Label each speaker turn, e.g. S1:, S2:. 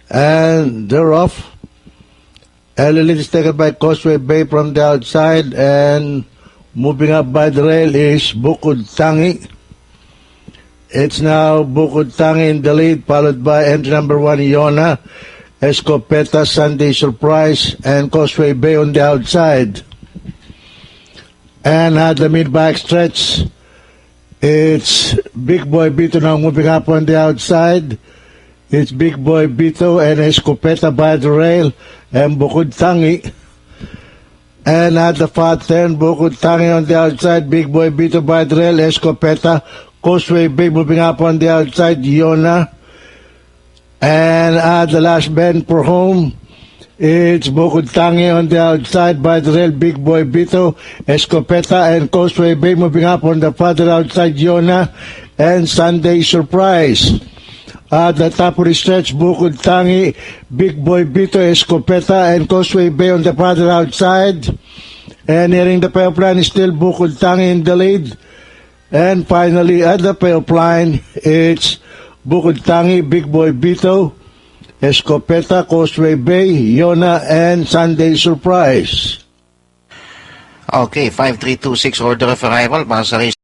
S1: And they're off. Elite is taken by Causeway Bay from the outside, and moving up by the rail is Bukod Tangi. It's now Bukod Tangi in the lead, followed by entry number 1, Iona, Escopeta, Sunday Surprise, and Causeway Bay on the outside. And at the mid-back stretch, it's Big Boy Bito now moving up on the outside. It's Big Boy Bito and Escopeta by the rail, and Bukod Tangi. And at the far turn, Bukod Tangi on the outside, Big Boy Bito by the rail, Escopeta, Causeway Bay moving up on the outside, Iona. And at the last bend for home, it's Bukod Tangi on the outside by the rail, Big Boy Bito, Escopeta, and Causeway Bay moving up on the farther outside, Iona, and Sunday Surprise. At the top of the stretch, Bukod Tangi, Big Boy Bito, Escopeta, and Causeway Bay on the farther outside. And nearing the payoff line is still Bukod Tangi in the lead. And finally, at the payoff line, it's Bukod Tangi, Big Boy Bito, Escopeta, Causeway Bay, Iona, and Sunday Surprise.
S2: Okay, 5326 order of arrival para sa race